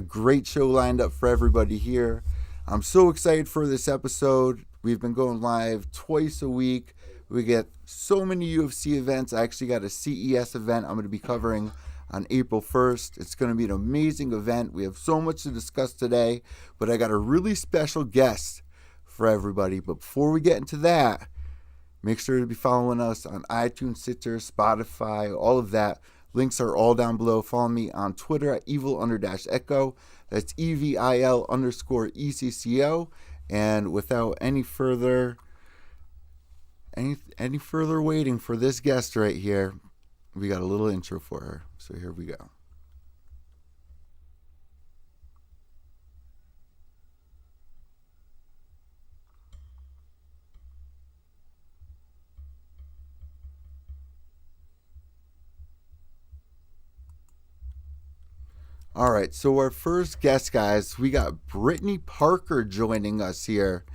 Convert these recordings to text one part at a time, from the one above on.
great show lined up for everybody here. I'm so excited for this episode. We've been going live twice a week. We get so many UFC events. I actually got a CES event I'm going to be covering on April 1st. It's going to be an amazing event. We have so much to discuss today, but I got a really special guest for everybody. But before we get into that, make sure to be following us on iTunes, Stitcher, Spotify, all of that. Links are all down below. Follow me on Twitter at evil_echo. That's EVIL_ECCO. And without any further waiting for this guest right here, we got a little intro for her. So here we go. All right, so our first guest, guys, we got Brittany Parker joining us here.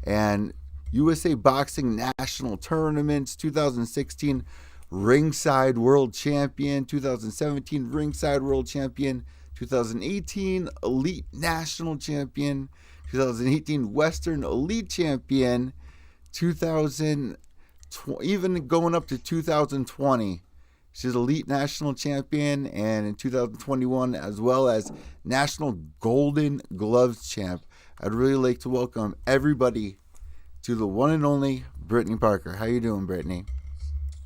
And USA Boxing National Tournaments, 2016 Ringside World Champion, 2017 Ringside World Champion, 2018 Elite National Champion, 2018 Western Elite Champion, 2020, even going up to 2020. She's Elite National Champion, and in 2021, as well as National Golden Gloves Champ. I'd really like to welcome everybody to the one and only Brittany Parker. How you doing, Brittany?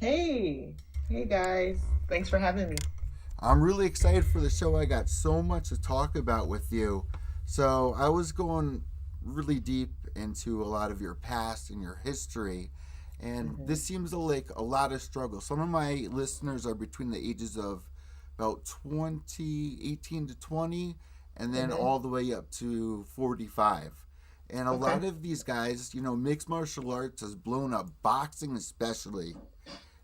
Hey guys. Thanks for having me. I'm really excited for the show. I got so much to talk about with you. So I was going really deep into a lot of your past and your history. And this seems like a lot of struggle. Some of my listeners are between the ages of about 18 to 20, and then all the way up to 45. And a lot of these guys, mixed martial arts has blown up. Boxing especially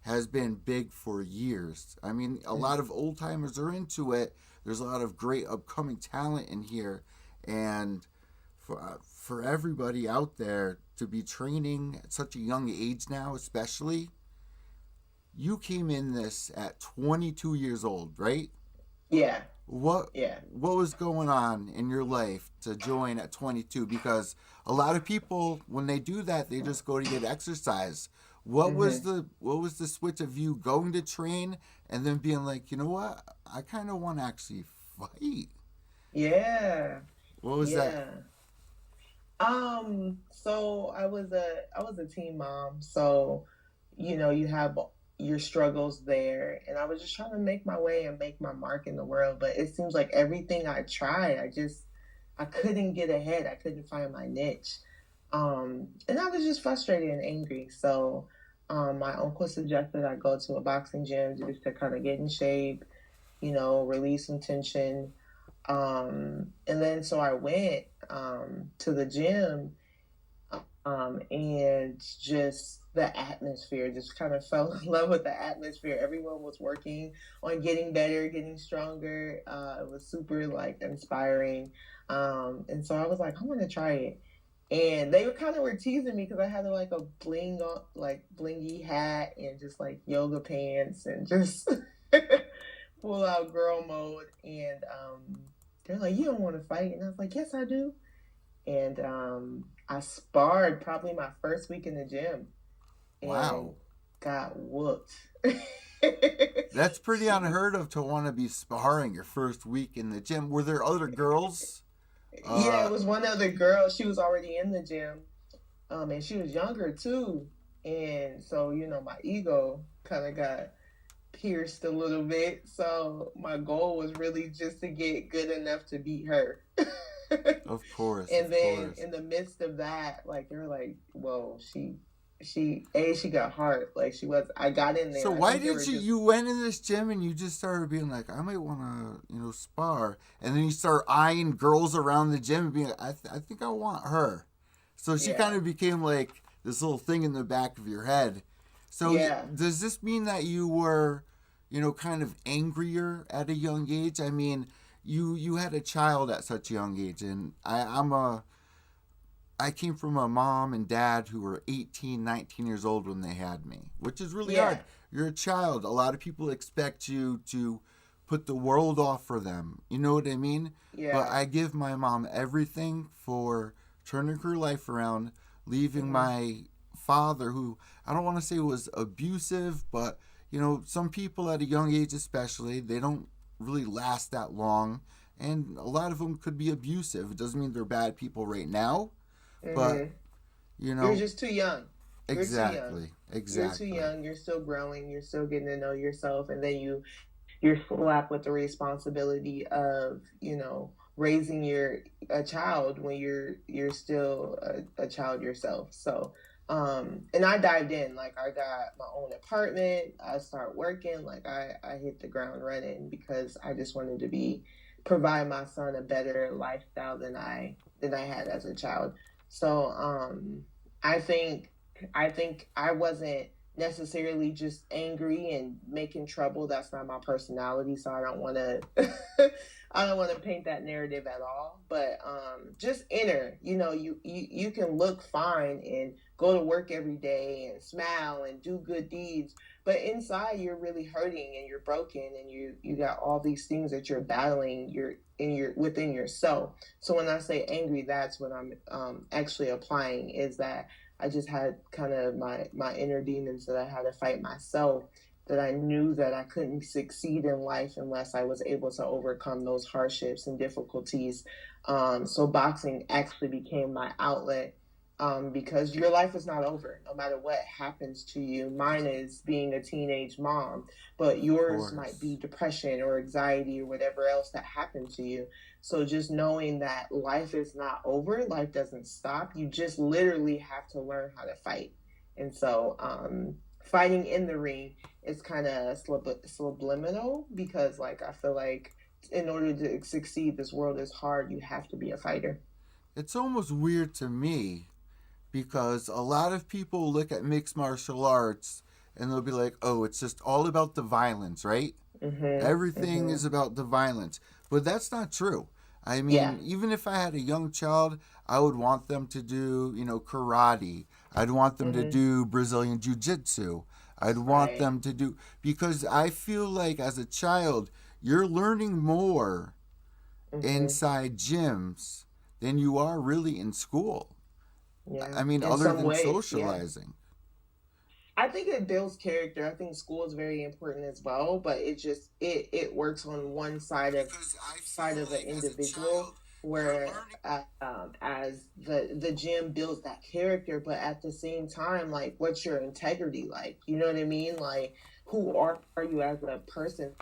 has been big for years. I mean, a lot of old timers are into it. There's a lot of great upcoming talent in here. And for everybody out there to be training at such a young age now, especially, you came in this at 22 years old, right? Yeah. What was going on in your life to join at 22? Because a lot of people, when they do that, they just go to get exercise. What was the switch of you going to train and then being like, you know what, I kind of want to actually fight? Yeah. What was that? Yeah. So I was a teen mom, so you have your struggles there, and I was just trying to make my way and make my mark in the world, but it seems like everything I tried, I couldn't get ahead. I couldn't find my niche. And I was just frustrated and angry. So my uncle suggested I go to a boxing gym just to kind of get in shape, release some tension. And then so I went to the gym, and just the atmosphere, just kind of fell in love with the atmosphere. Everyone was working on getting better, getting stronger. It was super like inspiring. And so I was like, I'm gonna try it. And they were teasing me because I had like a blingy hat and just like yoga pants and just full out girl mode. And they're like, you don't want to fight? And I was like, yes, I do. And I sparred probably my first week in the gym and Wow. got whooped. That's pretty unheard of to want to be sparring your first week in the gym. Were there other girls? Yeah, it was one other girl. She was already in the gym, and she was younger too. And so, my ego kind of got pierced a little bit. So my goal was really just to get good enough to beat her. Of course. And of then course. in the midst of that, like they were like, "Whoa, she got heart. Like she was." I got in there. So I why think they were did you just you went in this gym and you just started being like, I might want to spar, and then you start eyeing girls around the gym and being like, I think I want her. So she kind yeah, of became like this little thing in the back of your head. So yeah. does this mean that you were, kind of angrier at a young age? I mean, you had a child at such a young age, and I came from a mom and dad who were 18, 19 years old when they had me, which is really hard. Yeah. You're a child. A lot of people expect you to put the world off for them. You know what I mean? But Yeah. I give my mom everything for turning her life around, leaving Hmm. my father, who I don't want to say was abusive, but some people at a young age, especially, they don't really last that long. And a lot of them could be abusive. It doesn't mean they're bad people right now, but, Hmm. you You're know, just too young. You're too young. exactly, You're too exactly. young. You're still growing. You're still getting to know yourself, and then you're slapped with the responsibility of raising your a child when you're still a child yourself. So and I dived in, like I got my own apartment, I start working, like I hit the ground running because I just wanted to be provide my son a better lifestyle than I had as a child. So I think I wasn't necessarily just angry and making trouble. That's not my personality, so I don't want to I don't want to paint that narrative at all. But just inner, you can look fine and go to work every day and smile and do good deeds, but inside you're really hurting and you're broken and you got all these things that you're battling, you're in your within yourself. So when I say angry, that's what I'm actually applying, is that I just had kind of my inner demons that I had to fight myself, that I knew that I couldn't succeed in life unless I was able to overcome those hardships and difficulties. So boxing actually became my outlet, because your life is not over no matter what happens to you. Mine is being a teenage mom, but Of yours might be course. depression or anxiety or whatever else that happened to you. So just knowing that life is not over, life doesn't stop. You just literally have to learn how to fight. And so fighting in the ring is kind of subliminal, because like I feel like in order to succeed, this world is hard. You have to be a fighter. It's almost weird to me because a lot of people look at mixed martial arts and they'll be like, oh, it's just all about the violence, right? Mhm. Everything is Mhm. about the violence. But that's not true. I Yeah. mean, even if I had a young child, I would want them to do, karate. I'd want them to Mhm. do Brazilian jiu jitsu. I'd want Right. them to do, because I feel like as a child, you're learning more Mhm. inside gyms than you are really in school. Yeah. I mean, In other some than ways, yeah. socializing. I think it builds character. I think school is very important as well, but it works on one Because I side feel of an like as a individual, child, you're where learning. as the gym builds that character, but at the same time, like, what's your integrity like? You know what I mean? Like, who are you as a person?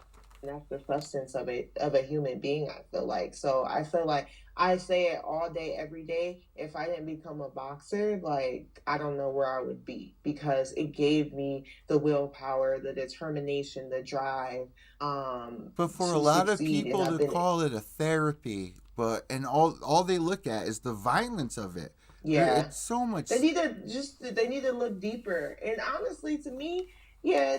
That's the substance of a human being, I feel like. So I feel like I say it all day, every day. If I didn't become a boxer, like, I don't know where I would be, because it gave me the willpower, the determination, the drive But for a to lot of succeed. And people I've to been, call it a therapy, but and all they look at is the violence of it. yeah, It's so they much. need to look deeper. And honestly, to me, yeah,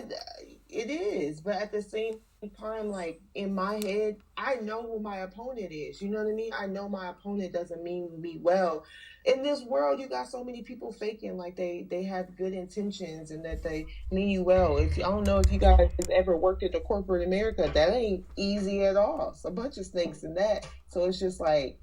it is. But at the same time, like, in my head, I know who my opponent is. You know what I mean? I know my opponent doesn't mean me well. In this world, you got so many people faking like they have good intentions and that they mean you well. If I don't know if you guys ever worked at the corporate America, that ain't easy at all. It's a bunch of snakes in that. So it's just like,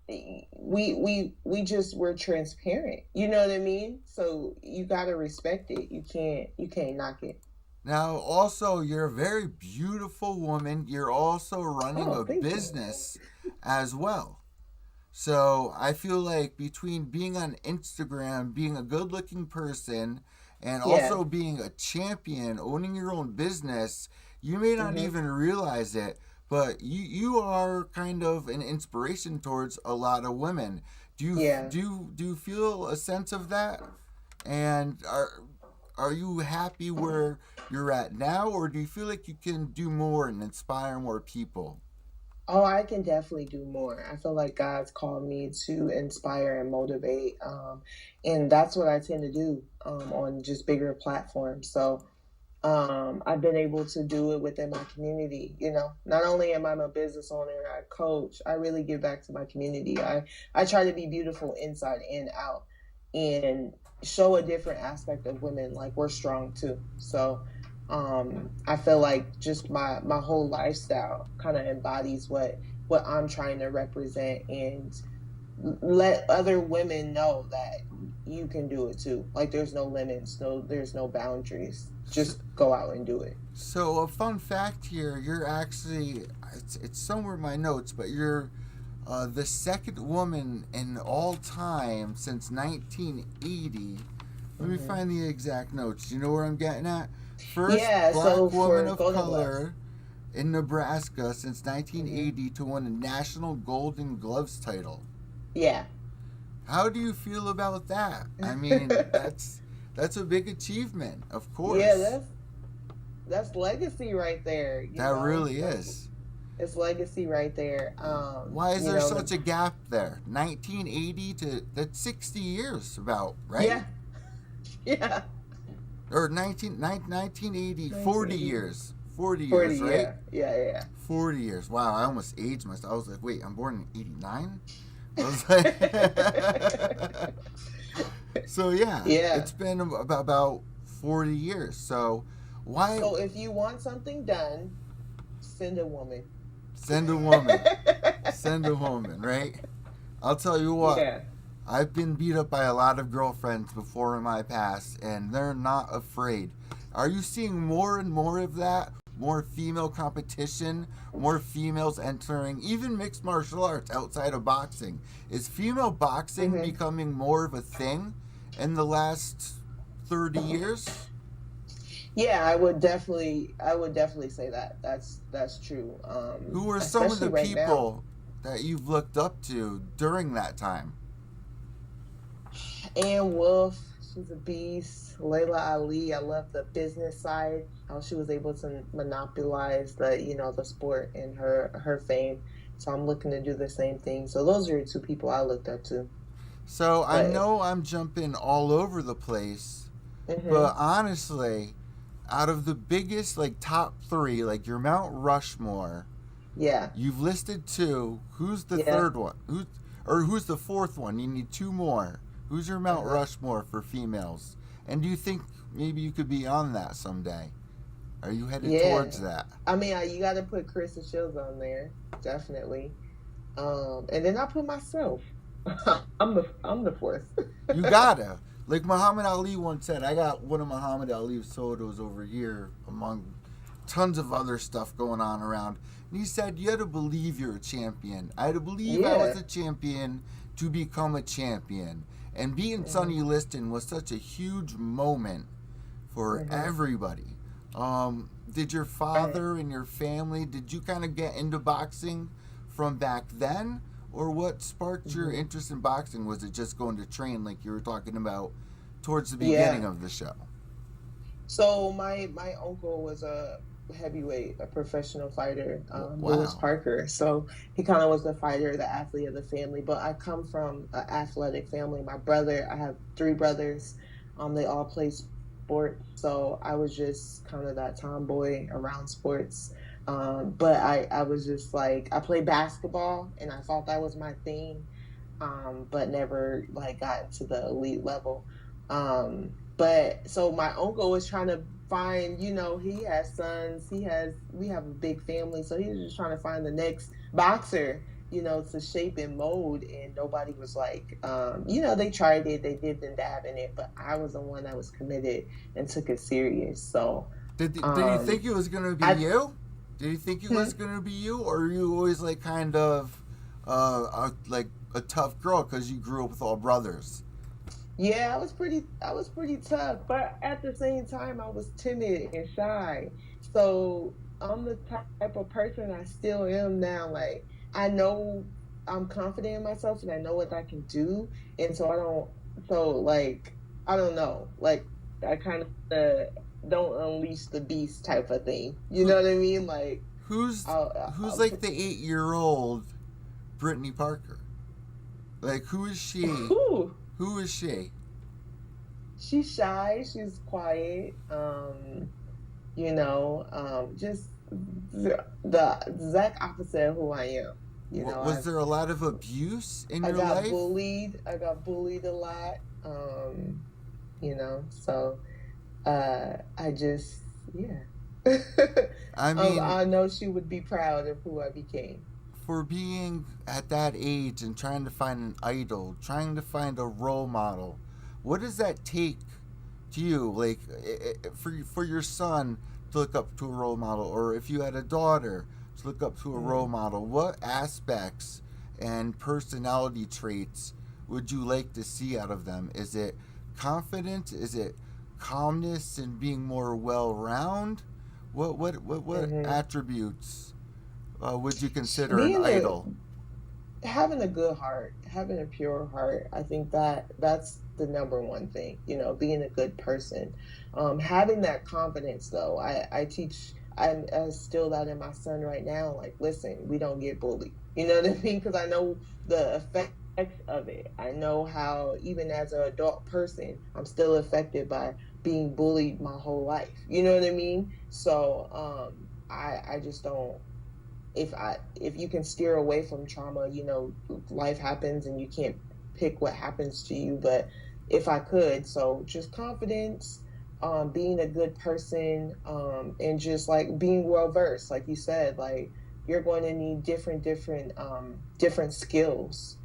we just we're transparent, you know what I mean? So you got to respect it. You can't knock it. Now, also, you're a very beautiful woman. You're also running Oh, a thank you. business as well. So I feel like between being on Instagram, being a good looking person, and Yeah. also being a champion, owning your own business, you may not Hmm. even realize it, but you are kind of an inspiration towards a lot of women. Yeah. Do you feel a sense of that? And are you happy where you're at now, or do you feel like you can do more and inspire more people? Oh, I can definitely do more. I feel like God's called me to inspire and motivate, and that's what I tend to do, on just bigger platforms. So I've been able to do it within my community. Not only am I a business owner, I coach, I really give back to my community. I try to be beautiful inside and out, and show a different aspect of women, like we're strong too. So I feel like just my whole lifestyle kind of embodies what I'm trying to represent, and let other women know that you can do it too. Like there's no limits, there's no boundaries. So, Just go out and do it. so a fun fact here: you're actually it's somewhere in my notes, but you're the second woman in all time since 1980. Let me find the exact notes. Do you know where I'm getting at? First Yeah, black so woman for of Golden Gloves. color in Nebraska since 1980 to win a national Golden Gloves title. Yeah. How do you feel about that? I mean, that's a big achievement, of Yeah, course. that's legacy right there, That really That's is. it's legacy right there. Why is there such a gap there? 1980 to that's 60 years about, right? Yeah, yeah. Or 1980, 40 1980. years. 40 40, years, right? yeah. Yeah, yeah. 40 years. Wow, I almost aged myself. I was like, wait, I'm born in 89? I was like, so yeah, Yeah. it's been about 40 years. So why So if you want something done, send a woman. send a woman? Send a woman, right? I'll tell you what, Yeah. I've been beat up by a lot of girlfriends before in my past, and they're not afraid. Are you seeing more and more of that? More female competition, more females entering, even mixed martial arts outside of boxing. Is female boxing hmm becoming more of a thing in the last 30 years? Yeah, I would definitely say that. That's true. Who are some of the Especially right now. people that you've looked up to during that time? And Wolf, she's a beast. Layla Ali, I love the business side, how she was able to monopolize the sport and her fame. So I'm looking to do the same thing. So those are two people I looked up to. So I But know I'm jumping all over the place, hmm but honestly, out of the biggest like top three, like your Mount Rushmore, yeah, you've listed two. Who's the yeah. third one? Who's the fourth one? You need two more. Who's your Mount Uh-huh. Rushmore for females? And do you think maybe you could be on that someday? Are you headed Yeah. towards that? I mean, you got to put Chris and Shields on there, definitely. And then I put myself. I'm the fourth. You gotta. Like Muhammad Ali once said, I got one of Muhammad Ali's photos over here among tons of other stuff going on around. And he said, you had to believe you're a champion. I had to believe I was Yeah. a champion to become a champion. And being hmm Sonny Liston was such a huge moment for hmm everybody. Did your Right. father and your family, did you kind of get into boxing from back then? Or what sparked your hmm interest in boxing? Was it just going to train like you were talking about towards the beginning Yeah. of the show? So my uncle was a heavyweight, a professional fighter, Lewis Wow. Parker. So he kind of was the fighter, the athlete of the family. But I come from an athletic family. My brother, I have three brothers. They all play sports. So I was just kind of that tomboy around sports. But I was just like I played basketball, and I thought that was my thing, but never like got into the elite level. But so my uncle was trying to find, he has sons, we have a big family, so he was just trying to find the next boxer, to shape and mold, and nobody was like, they tried it, they did the dab in it, but I was the one that was committed and took it serious. So, Did you think um, it was going to be I, you? Did you think it was going to be you? Or were you always like kind of like a tough girl because you grew up with all brothers? Yeah, I was pretty tough, but at the same time I was timid and shy. So I'm the type of person I still am now. Like I know I'm confident in myself and I know what I can do. And so I don't know. Like I kind of don't unleash the beast type of thing. You Who know what I mean? Like who's who's I'll like the 8-year-old Brittany Parker? Like who is she? whew, Who is she? she's shy, she's quiet. Just the exact opposite of who I am. You know, Was there a lot of abuse in I your got life? bullied. I got bullied a lot. So I just Yeah. I mean, I know she would be proud of who I became. for being at that age and trying to find an idol, trying to find a role model, what does that take to you? Like, for your son to look up to a role model, or if you had a daughter to look up to a role Mm-hmm. model, what aspects and personality traits would you like to see out of them? Is it confidence? Is it calmness and being more well-rounded? What Mm-hmm. attributes would you consider an Being a idol? Having a good heart, having a pure heart, I think that that's the number one thing, being a good person. Having that confidence though, I teach, I instill that in my son right now. Like, listen, we don't get bullied. You know what I mean? Because I know the effects of it. I know how, even as an adult person, I'm still affected by being bullied my whole life. You know what I mean? So, I just don't, if you can steer away from trauma, life happens and you can't pick what happens to you. But if I could, so just confidence, being a good person, and just like being well versed, like you said, like you're going to need different skills,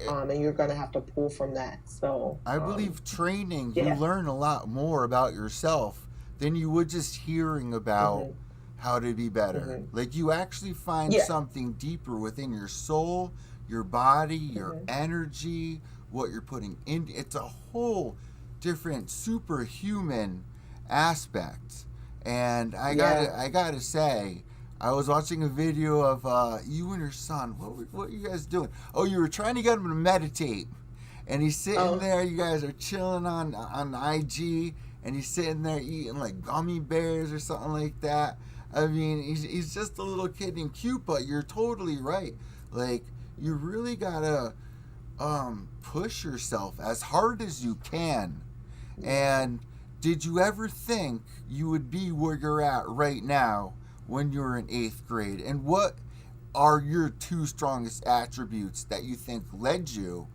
and you're going to have to pull from that. So I believe training, you yeah. learn a lot more about yourself than you would just hearing about Hmm. how to be better. Hmm. Like, you actually find Yeah. something deeper within your soul, your body, your Hmm. energy, what you're putting in. It's a whole different superhuman aspect. And Yeah. I gotta say, I was watching a video of you and your son. What were you guys doing? Oh, you were trying to get him to meditate, and he's sitting Oh. there. You guys are chilling on IG, and he's sitting there eating like gummy bears or something like that. I mean, he's just a little kid and cute, but you're totally right. Like, you really gotta push yourself as hard as you can. Yeah. And did you ever think you would be where you're at right now when you were in eighth grade? And what are your two strongest attributes that you think led you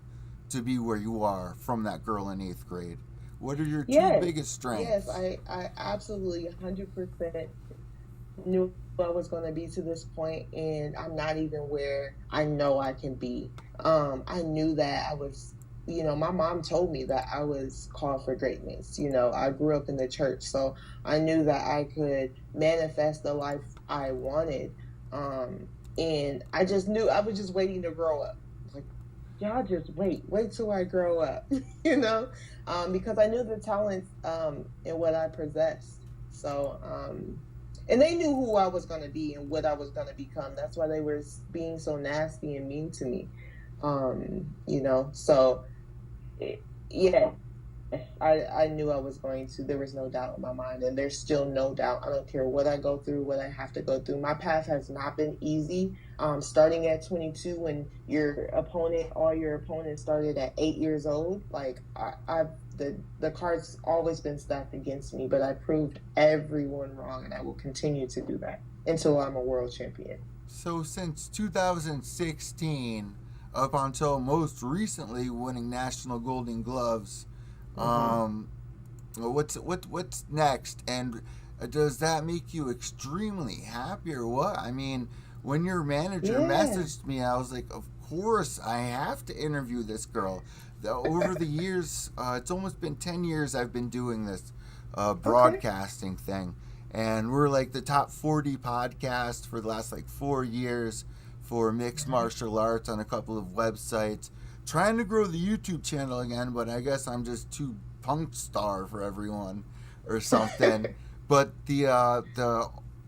to be where you are from that girl in eighth grade? What are your two Yes, biggest yes, strengths? I absolutely 100% knew I was going to be to this point, and I'm not even where I know I can be. I knew that I was, my mom told me that I was called for greatness. I grew up in the church, so I knew that I could manifest the life I wanted. And I just knew I was just waiting to grow up. Like, y'all just wait till I grow up, you know, because I knew the talents and what I possessed. So, and they knew who I was going to be and what I was going to become. That's why they were being so nasty and mean to me. So yeah, I knew I was going to. There was no doubt in my mind, and there's still no doubt. I don't care what I go through, what I have to go through. My path has not been easy. Starting at 22, when all your opponents started at 8 years old, like the cards always been stacked against me, but I proved everyone wrong, and I will continue to do that until I'm a world champion. So, since 2016, up until most recently winning National Golden Gloves, Hmm. um, what's next? And does that make you extremely happy or what? I mean, when your manager Yeah. messaged me, I was like, of course I have to interview this girl. Over the years, it's almost been 10 years I've been doing this Okay. broadcasting thing, and we're like the top 40 podcast for the last like 4 years for mixed Nice. martial arts on a couple of websites. Trying to grow the YouTube channel again, but I guess I'm just too punk star for everyone or something. But the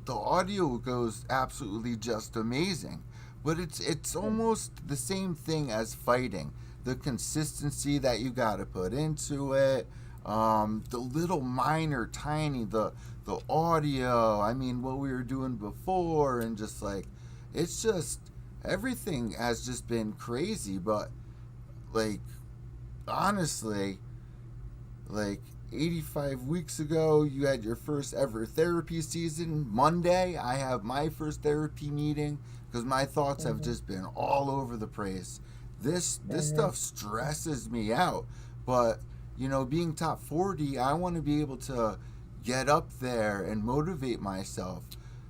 audio goes absolutely just amazing. But it's almost the same thing as fighting. The consistency that you got to put into it, the little minor, tiny, the audio. I mean, what we were doing before, and just like, it's just everything has just been crazy. But like, honestly, like 85 weeks ago, you had your first ever therapy season. Monday, I have my first therapy meeting because my thoughts have Hmm. just been all over the place. This Hmm. stuff stresses me out, but being top 40, I want to be able to get up there and motivate myself.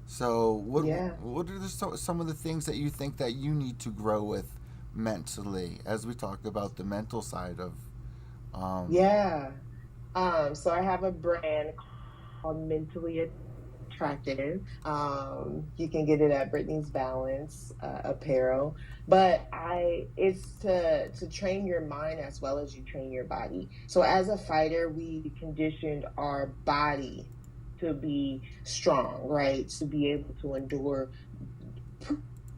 So Yeah. what are some of the things that you think that you need to grow with mentally as we talk about the mental side of um Yeah. So I have a brand called Mentally Attractive. You can get it at Brittany's Balance apparel. But it's to train your mind as well as you train your body. So as a fighter, we conditioned our body to be strong, right? To be able to endure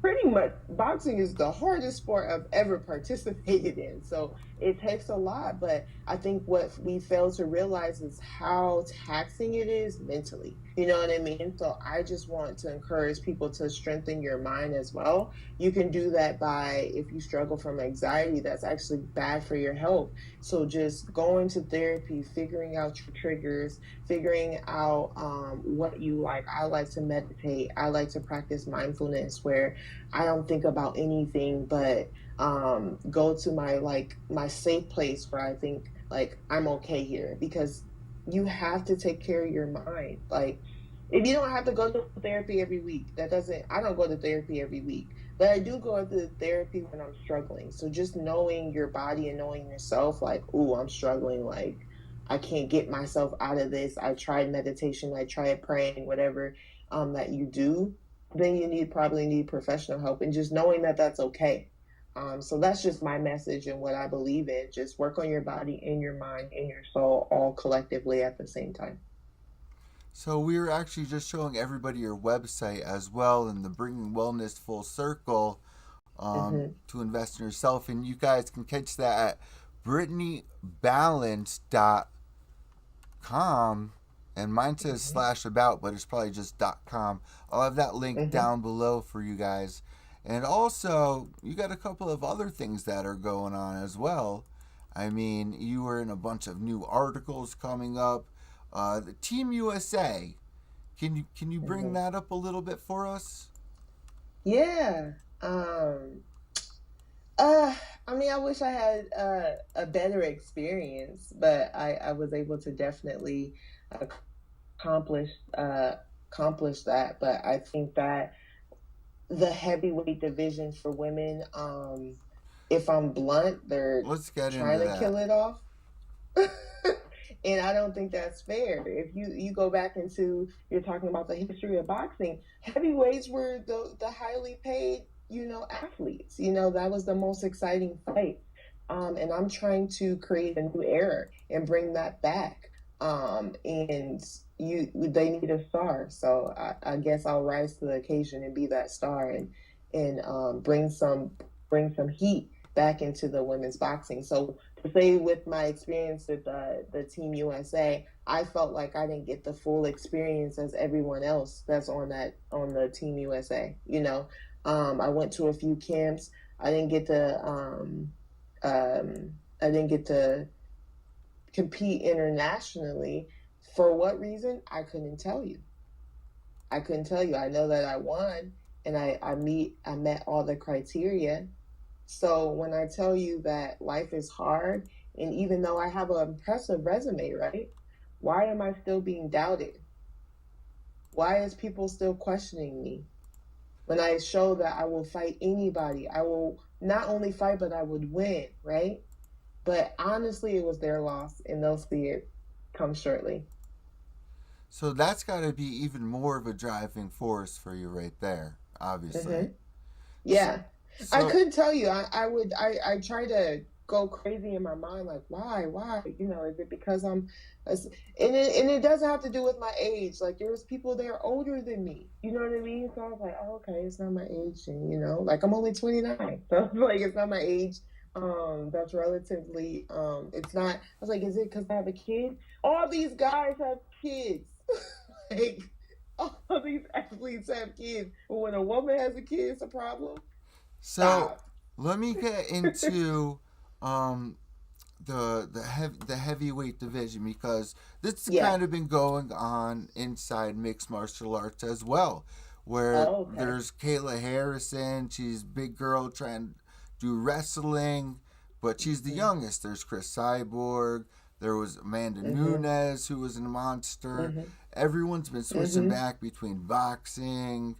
pretty much boxing is the hardest sport I've ever participated in. So it takes a lot, but I think what we fail to realize is how taxing it is mentally. You know what I mean? So I just want to encourage people to strengthen your mind as well. You can do that by, if you struggle from anxiety, that's actually bad for your health. So just going to therapy, figuring out your triggers, figuring out what you like. I like to meditate. I like to practice mindfulness where I don't think about anything but go to my safe place where I think like I'm okay here, because you have to take care of your mind. Like if you don't have to go to therapy every week, that doesn't I don't go to therapy every week, but I do go to therapy when I'm struggling. So just knowing your body and knowing yourself, like, ooh, I'm struggling, like I can't get myself out of this. I tried meditation, I tried praying, whatever that you do, then you probably need professional help, and just knowing that that's okay. So that's just my message and what I believe in. Just work on your body and your mind and your soul all collectively at the same time. so we were actually just showing everybody your website as well and the bringing wellness full circle Mm-hmm. to invest in yourself, and you guys can catch that at brittanybalance.com, and mine says Mm-hmm. slash about, but it's probably just .com. I'll have that link Mm-hmm. down below for you guys. And also, you got a couple of other things that are going on as well. I mean, you were in a bunch of new articles coming up. The Team USA. Can you bring Mm-hmm. that up a little bit for us? Yeah. Um, uh, I mean, I wish I had a better experience, but I was able to definitely accomplish uh, accomplish that. But I think that the heavyweight division for women, if I'm blunt, they're Let's get into trying to that. kill it off. And I don't think that's fair. If you go back into, you're talking about the history of boxing, heavyweights were the highly paid, athletes. That was the most exciting fight. And I'm trying to create a new era and bring that back. And they need a star. So I guess I'll rise to the occasion and be that star, and bring some heat back into the women's boxing. So to say, with my experience with the Team USA, I felt like I didn't get the full experience as everyone else that's on the Team USA. I went to a few camps. I didn't get to I didn't get to compete internationally. For what reason? I couldn't tell you. I couldn't tell you. I know that I won, and I met all the criteria. So when I tell you that life is hard, and even though I have an impressive resume, right? Why am I still being doubted? Why is people still questioning me? When I show that I will fight anybody, I will not only fight, but I would win, right? But honestly, it was their loss, and they'll see it come shortly. So that's got to be even more of a driving force for you right there, obviously. Hmm. So, Yeah. I so couldn't tell you. I try to go crazy in my mind, like, why? Is it because and it doesn't have to do with my age. Like, there's people that are older than me. You know what I mean? So I was like, oh, okay, it's not my age, and like I'm only 29, so it's like it's not my age. That's relatively. It's not. I was like, is it because I have a kid? All these guys have kids. Like, all these athletes have kids, but when a woman has a kid, it's a problem. so Stop. let me get into um the heavyweight division, because this has Yeah. kind of been going on inside mixed martial arts as well, where Oh, okay. there's Kayla Harrison. She's a big girl trying to do wrestling, but she's the Hmm. youngest. There's Chris Cyborg. There was Amanda Mhm. Nunes, who was a monster. Mhm. Everyone's been switching Mhm. back between boxing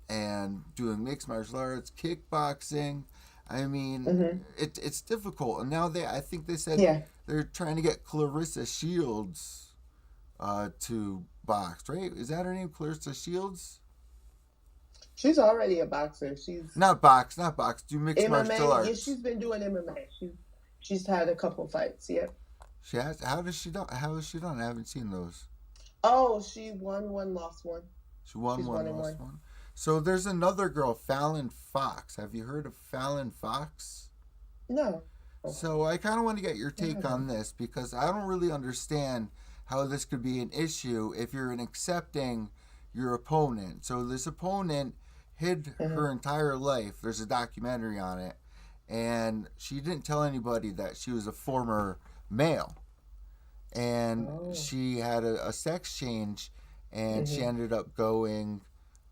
and doing mixed martial arts, kickboxing. I mean, Mhm. it's difficult. And now I think they said Yeah. they're trying to get Clarissa Shields to box, right? Is that her name, Clarissa Shields? She's already a boxer. She's Not box. Do mixed martial MMA. Yeah, arts. she's been doing MMA. She's had a couple fights. Yep. She has. How does she done? How has she done? I haven't seen those. Oh, she won one, lost one. She won She's one, one and lost one. one. So there's another girl, Fallon Fox. Have you heard of Fallon Fox? No, So I kind of want to get your I take on haven't. this because I don't really understand how this could be an issue if you're accepting your opponent. So this opponent hid Mhm. her entire life. There's a documentary on it, and she didn't tell anybody that she was a former male. And Oh. she had a sex change, and she Mhm. ended up going,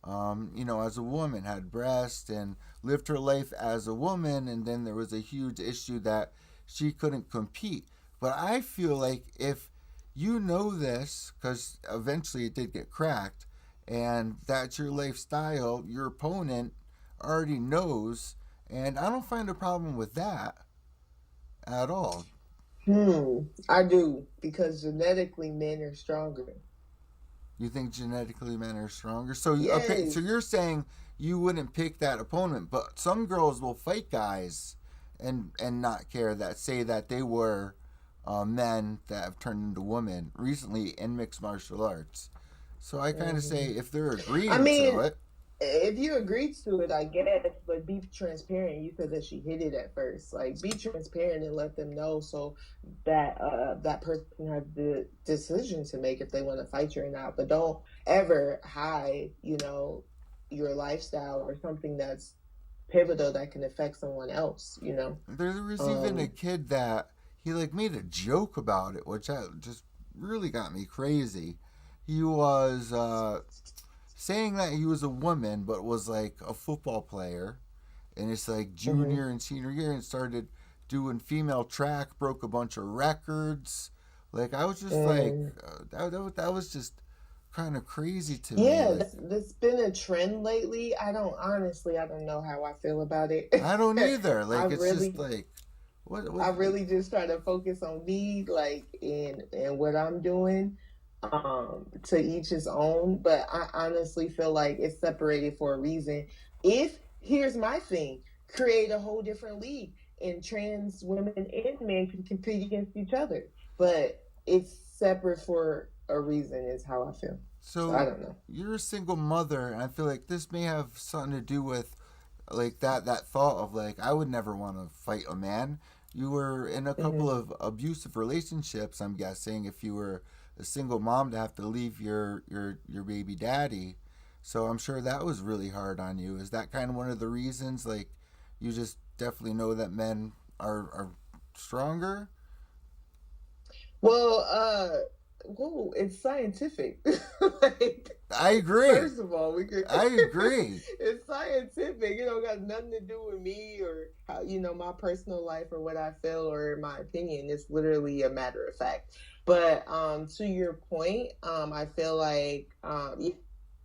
as a woman, had breasts, and lived her life as a woman. And then there was a huge issue that she couldn't compete. But I feel like if you know this, because eventually it did get cracked, and that's your lifestyle, your opponent already knows, and I don't find a problem with that at all. I do because genetically men are stronger. You think genetically men are stronger? So okay, so Yes. you're saying you wouldn't pick that opponent, but some girls will fight guys and not care that say that they were men that have turned into women recently in mixed martial arts. So I kind of say Mhm. if they're I agreeing to mean, it, if you agreed to it, I guess, but be transparent. You said that she hid it at first. Like, be transparent and let them know so that that person has the decision to make if they want to fight you or not. But don't ever hide, your lifestyle or something that's pivotal that can affect someone else. there was even a Um, kid that he like made a joke about it, which just really got me crazy. He was saying that he was a woman, but was like a football player in his like mhm. junior and senior year and started doing female track, broke a bunch of records. Like I was just like, Mm. that was just kind of crazy to me. Yeah, Like that's been a trend lately. I don't know how I feel about it. I don't either. I Like it's just really like what I really just try to focus on me, like in what I'm doing. To each his own, but I honestly feel like it's separated for a reason. If here's my thing, create a whole different league, and trans women and men can compete against each other. But it's separate for a reason, is how I feel. So I so don't know. you're a single mother, and I feel like this may have something to do with like that thought of like I would never want to fight a man. You were in a couple Hmm. of abusive relationships, I'm guessing, if you were a single mom to have to leave your baby daddy. So I'm sure that was really hard on you. Is that kind of one of the reasons like you just definitely know that men are stronger? Well, whoa, it's scientific. like, I agree. first of all, we could. I agree. it's scientific. It don't got nothing to do with me or how my personal life or what I feel or my opinion. It's literally a matter of fact. But to your point, I feel like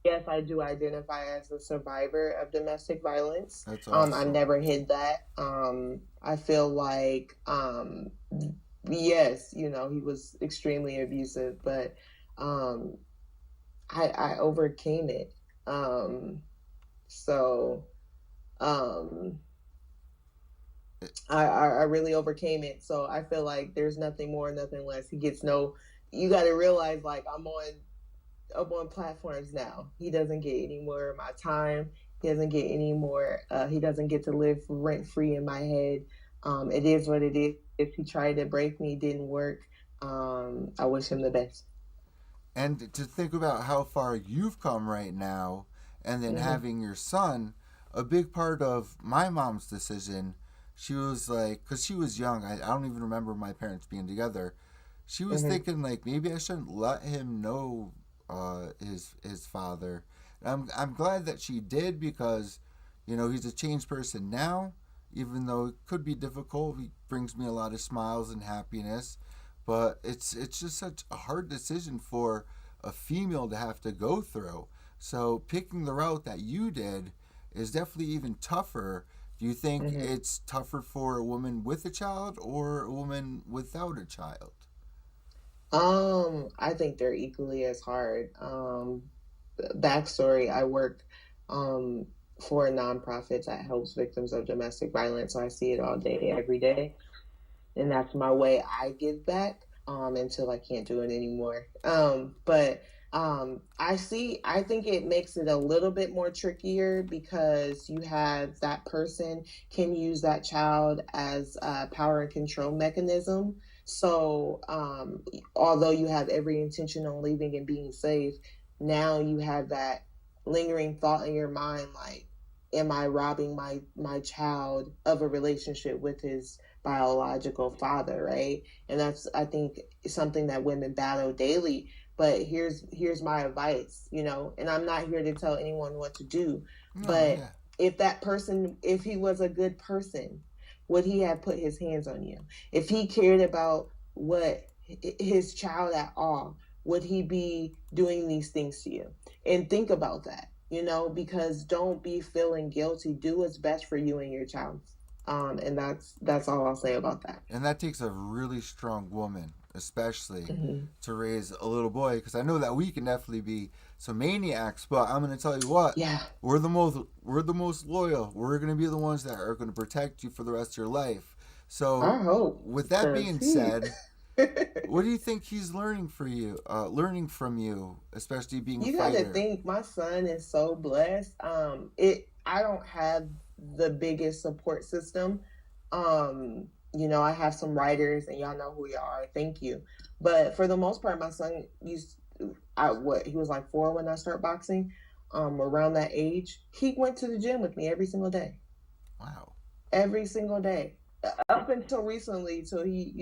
yes, I do identify as a survivor of domestic violence. That's I awesome. never hid that. I feel like yes, he was extremely abusive, but um, I overcame it. Um, so um, I really overcame it. So I feel like there's nothing more, nothing less. He gets no. You got to realize, like I'm on platforms now. He doesn't get any more of my time. He doesn't get any more. He doesn't get to live rent free in my head. It is what it is. If he tried to break me, it didn't work. I wish him the best. And to think about how far you've come right now, and then Hmm. having your son, a big part of my mom's decision, she was like, because she was young, I don't even remember my parents being together. She was Hmm. thinking like maybe I shouldn't let him know his father. And I'm glad that she did because, he's a changed person now. even though it could be difficult. He brings me a lot of smiles and happiness, but it's just such a hard decision for a female to have to go through. So picking the route that you did is definitely even tougher. Do you think Hmm. it's tougher for a woman with a child or a woman without a child? I think they're equally as hard. Backstory: I work um for a nonprofit that helps victims of domestic violence, so I see it all day, every day, and that's my way I give back until I can't do it anymore. But I think it makes it a little bit more trickier because you have that person can use that child as a power and control mechanism. So although you have every intention on leaving and being safe, now you have that lingering thought in your mind like, am I robbing my child of a relationship with his biological father, right? And that's, I think, something that women battle daily. But here's my advice, and I'm not here to tell anyone what to do, No, but yeah. if that person, if he was a good person, would he have put his hands on you? If he cared about what his child at all, would he be doing these things to you? And think about that, because don't be feeling guilty. Do what's best for you and your child. And that's all I'll say about that. And that takes a really strong woman, especially Hmm. to raise a little boy. Because I know that we can definitely be some maniacs, but I'm gonna tell you what, Yeah, we're the most loyal. We're gonna be the ones that are gonna protect you for the rest of your life. I So, hope, with that cause being he. said, what do you think he's learning from you, especially being a You got to fighter? think my son is so blessed. I don't have the biggest support system. I have some writers, and y'all know who you are. Thank you. But for the most part, my son used. He was like 4 when I started boxing. Around that age, he went to the gym with me every single day, Wow, every single day, up until recently, till he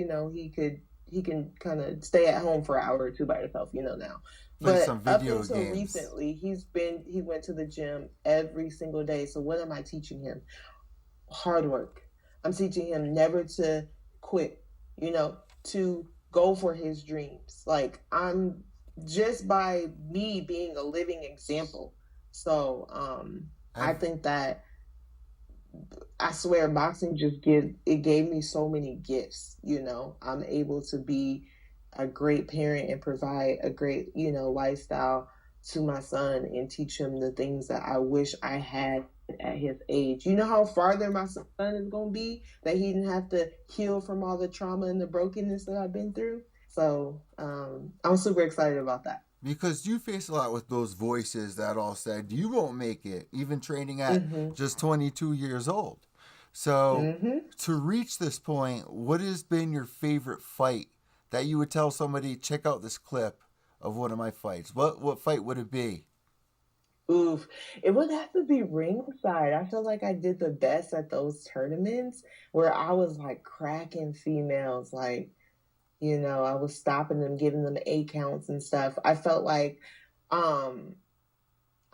can kind of stay at home for an hour or two by himself, now. play But some up video until games. recently, he went to the gym every single day. So what am I teaching him? Hard work. I'm teaching him never to quit, to go for his dreams. Like, I'm just by me being a living example. So I Have think that, I swear, boxing just gave me so many gifts. I'm able to be a great parent and provide a great, lifestyle to my son and teach him the things that I wish I had at his age. You know how farther my son is going to be, that he didn't have to heal from all the trauma and the brokenness that I've been through. So I'm super excited about that. because you face a lot with those voices that all said you won't make it, even training at Hmm. just 22 years old. So, Hmm. to reach this point, what has been your favorite fight that you would tell somebody, check out this clip of one of my fights? What fight would it be? Oof. It would have to be ringside. I feel like I did the best at those tournaments where I was like cracking females, like, I was stopping them, giving them 8 counts and stuff. Um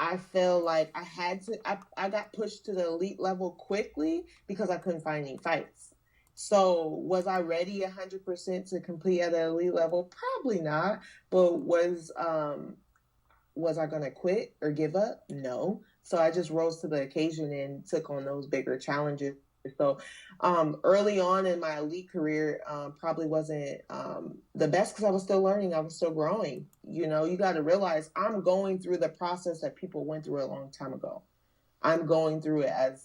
I feel like I got pushed to the elite level quickly because I couldn't find any fights. So was I ready 100% to compete at the elite level? Probably not. But was I going to quit or give up? No. So I just rose to the occasion and took on those bigger challenges. So early on in my elite career, probably wasn't the best because I was still learning. I was still growing. You got to realize I'm going through the process that people went through a long time ago. I'm going through it as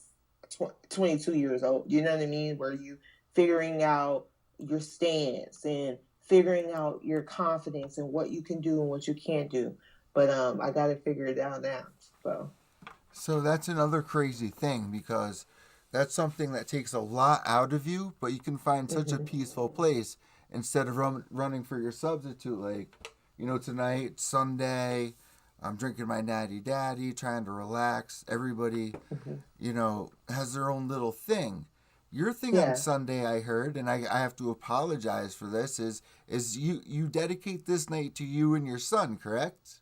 22 years old. You know what I mean? Where you figuring out your stance and figuring out your confidence and what you can do and what you can't do. But I got to figure it out now. So. So, that's another crazy thing because that's something that takes a lot out of you, but you can find such a Hmm. peaceful place instead of running for your substitute. Like, tonight, Sunday, I'm drinking my natty daddy, trying to relax. Everybody Hmm. has their own little thing. Your thing on Yeah. Sunday, I heard, and I have to apologize for this, is you dedicate this night to you and your son, correct?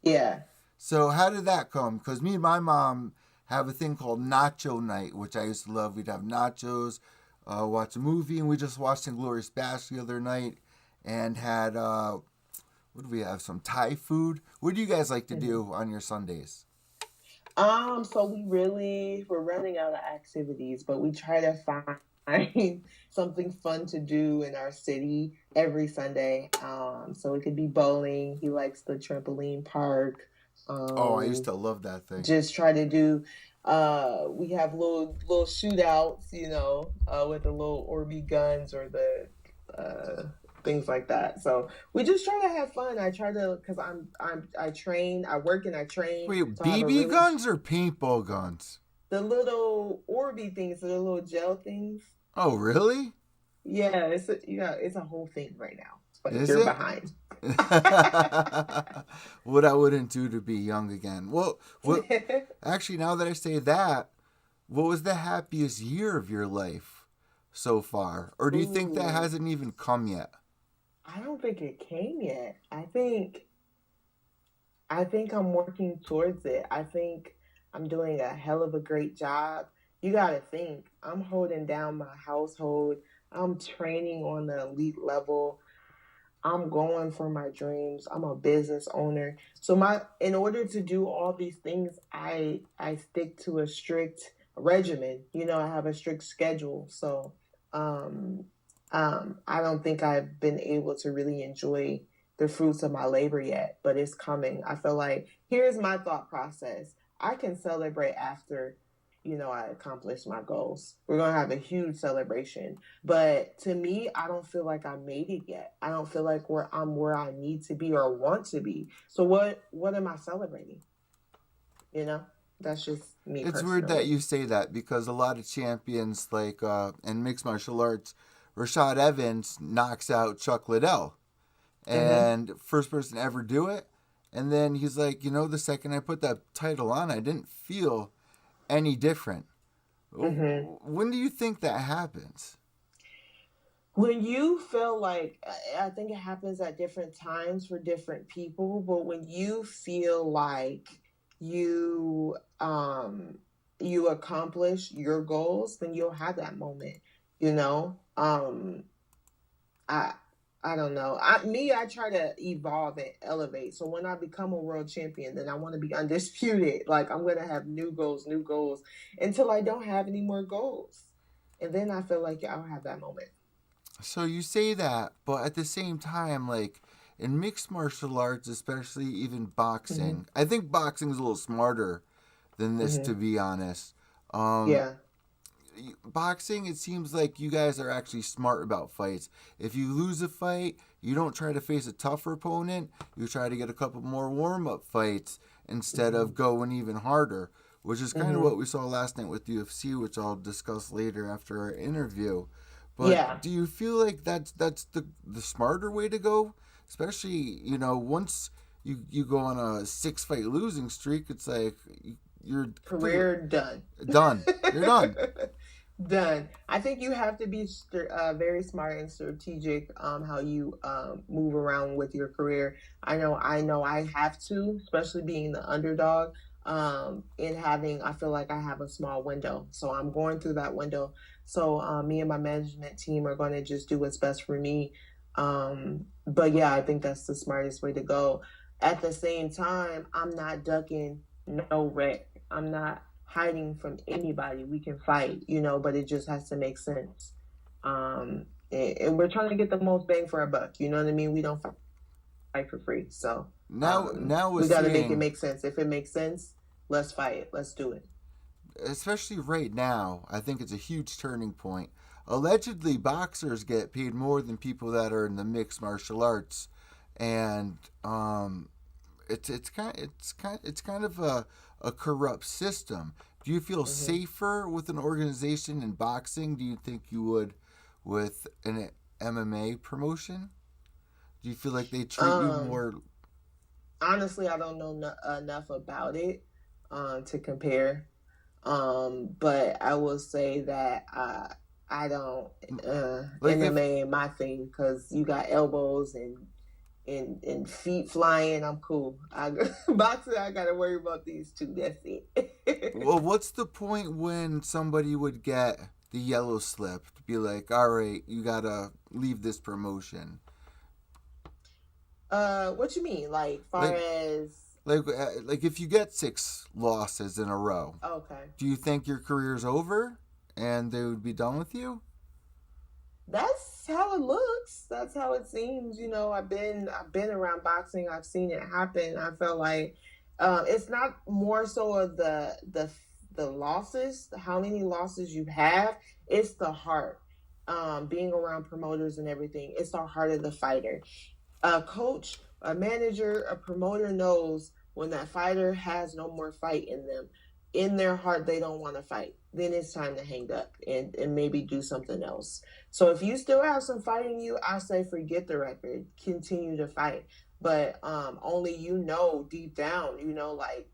Yeah. So how did that come? Because me and my mom have a thing called Nacho Night, which I used to love. We'd have nachos, watch a movie, and we just watched Inglourious Basterds the other night and had what do we have? Some Thai food. What do you guys like to Mhm. do on your Sundays? So we're running out of activities, but we try to find something fun to do in our city every Sunday. So it could be bowling. He likes the trampoline park. Oh, I used Um, to love that thing. just try to do. We have little shootouts, with the little Orby guns or the uh things like that. So we just try to have fun. I try to, because I train, I work and I train, Wait, so I have a BB really guns or paintball guns? the little Orby things, the little gel things. Oh, really? Yeah, it's a whole thing right now. But Is you're it? behind. What I wouldn't do to be young again. Well, what? Actually, now that I say that, what was the happiest year of your life so far? Or do you think that Ooh, hasn't even come yet? I don't think it came yet. I think I'm working towards it. I think I'm doing a hell of a great job. You got to think, I'm holding down my household. I'm training on the elite level. I'm going for my dreams. I'm a business owner. So in order to do all these things, I stick to a strict regimen. I have a strict schedule. So um I don't think I've been able to really enjoy the fruits of my labor yet, but it's coming. I feel like here's my thought process. I can celebrate after I accomplished my goals. We're going to have a huge celebration. But to me, I don't feel like I made it yet. I don't feel like I'm where I need to be or want to be. So what am I celebrating? You know? That's just me It's weird that personally. you say that because a lot of champions, like in mixed martial arts, Rashad Evans knocks out Chuck Liddell, Mhm. and first person to ever do it. And then he's like, the second I put that title on, I didn't feel any different. Mhm. When do you think that happens? When you feel like, I think it happens at different times for different people, but when you feel like you you accomplish your goals, then you'll have that moment, you know? I I don't know. I try to evolve and elevate. So when I become a world champion, then I want to be undisputed. Like I'm gonna have new goals, until I don't have any more goals. And then I feel like I'll have that moment. So you say that, but at the same time, like in mixed martial arts, especially even Mm-hmm. boxing, I think boxing is a little smarter than this, Mm-hmm. to be honest. Um, Yeah. Boxing, it seems like you guys are actually smart about fights. If you lose a fight, you don't try to face a tougher opponent. You try to get a couple more warm up fights instead Mm-hmm. of going even harder, which is kind of Mm-hmm. what we saw last night with UFC, which I'll discuss later after our interview. But Yeah. do you feel like that's the smarter way to go? Especially, once you go on a 6 fight losing streak, it's like you're completely Career done. done. You're done. Done. I think you have to be very smart and strategic how you move around with your career. I know I have to, especially being the underdog. In having, I feel like I have a small window, so I'm going through that window. So me and my management team are going to just do what's best for me. But yeah, I think that's the smartest way to go. At the same time, I'm not ducking no wreck. I'm not hiding from anybody. We can fight, but it just has to make sense. And we're trying to get the most bang for our buck. You know what I mean? We don't fight for free. So Now we're we got to make it seeing, make sense. If it makes sense, let's fight it. Let's do it. especially right now, I think it's a huge turning point. Allegedly, boxers get paid more than people that are in the mixed martial arts, and it's kind of a corrupt system. Do you feel Hmm. safer with an organization in boxing? Do you think you would with an MMA promotion? Do you feel like they treat you Um, more? Honestly, I don't know enough about it to compare. But I will say that I don't Like if MMA ain't my thing because you got elbows and and feet flying, I'm cool. Boxing, I gotta worry about these two. That's it. Well, what's the point when somebody would get the yellow slip to be like, all right, you gotta leave this promotion? What you mean? Like far Like, as like if you get 6 losses in a row, okay. do you think your career's over and they would be done with you? That's how it looks. That's how it seems. I've been around boxing. I've seen it happen. I felt like it's not more so of the losses, how many losses you have. It's the heart. Being around promoters and everything, it's the heart of the fighter. A coach, a manager, a promoter knows when that fighter has no more fight in them. In their heart, they don't want to fight. Then it's time to hang up and maybe do something else. So if you still have some fight in you, I say forget the record. Continue to fight. But only deep down, like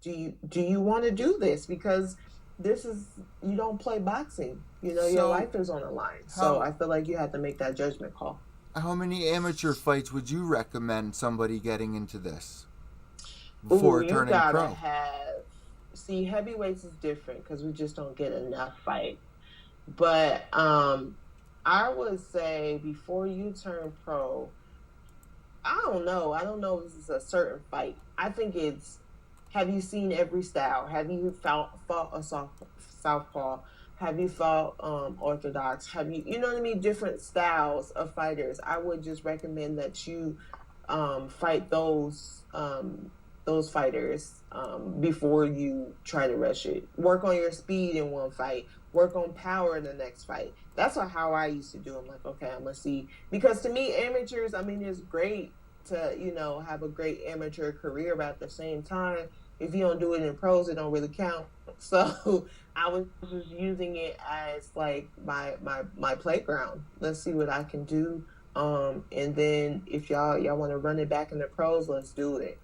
do you want to do this? Because this is you don't play boxing. Your So, life is on the line. So how I feel like you have to make that judgment call. how many amateur fights would you recommend somebody getting into this Ooh, before you turning gotta pro? have. See, heavyweights is different because we just don't get enough fight. But I would say before you turn pro, I don't know. I don't know if this is a certain fight. I think it's have you seen every style? Have you fought a southpaw? Have you fought orthodox? Have you know what I mean? Different styles of fighters. I would just recommend that you fight those fighters before you try to rush it. Work on your speed in one fight. Work on power in the next fight. That's how I used to do. I'm like, okay, I'm gonna see because to me, amateurs. I mean, it's great to have a great amateur career, but at the same time, if you don't do it in pros, it don't really count. So I was just using it as like my playground. Let's see what I can do. And then if y'all want to run it back in the pros, let's do it.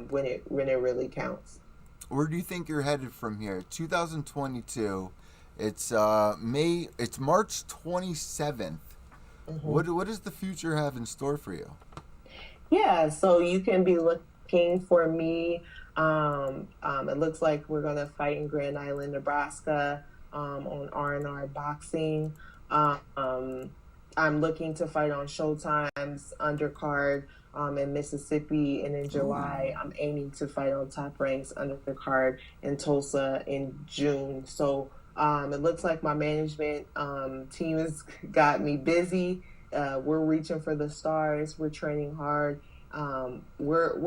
When it really counts. Where do you think you're headed from here? 2022. It's May. It's March 27th. Hmm. What does the future have in store for you? Yeah, so you can be looking for me. It looks like we're gonna fight in Grand Island, Nebraska, on R&R Boxing. Um, I'm looking to fight on Showtime's undercard in Mississippi, and in July, Ooh. I'm aiming to fight on Top Ranks undercard in Tulsa in June. So it looks like my management team has got me busy. We're reaching for the stars. We're training hard. We're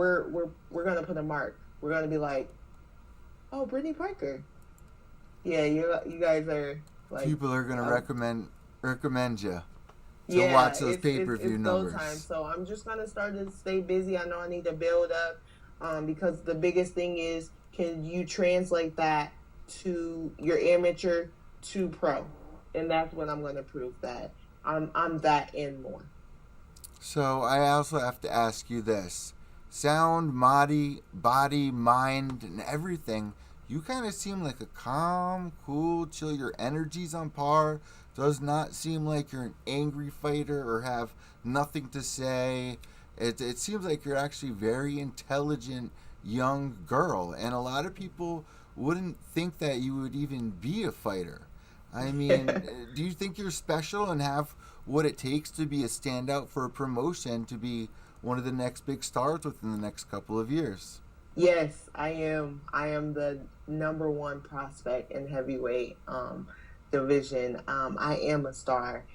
gonna put a mark. We're gonna be like, oh, Brittany Parker. Yeah, you guys are like, People are gonna uh, recommend you to yeah, watch those it's pay it's per view it's go time. numbers. So I'm just gonna start to stay busy. I know I need to build up, because the biggest thing is, can you translate that to your amateur to pro? And that's what I'm gonna prove that I'm that and more. So I also have to ask you this: sound, body, mind, and everything. You kind of seem like a calm, cool, chill. Your energy's on par. Does not seem like you're an angry fighter or have nothing to say. It seems like you're actually very intelligent young girl, and a lot of people wouldn't think that you would even be a fighter. I mean, do you think you're special and have what it takes to be a standout for a promotion to be one of the next big stars within the next couple of years? Yes, I am. I am the number one prospect in heavyweight division. I am a star.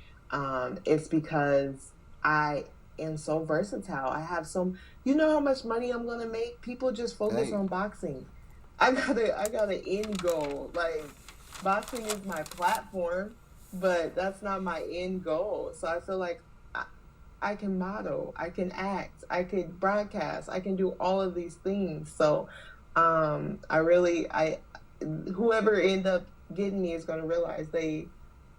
It's because I am so versatile. I have some. You know how much money I'm gonna make? People just focus Hey, on boxing. I got an end goal. Like boxing is my platform, but that's not my end goal. So I feel like I can model, I can act, I could broadcast, I can do all of these things. So I really I whoever end up getting me is gonna realize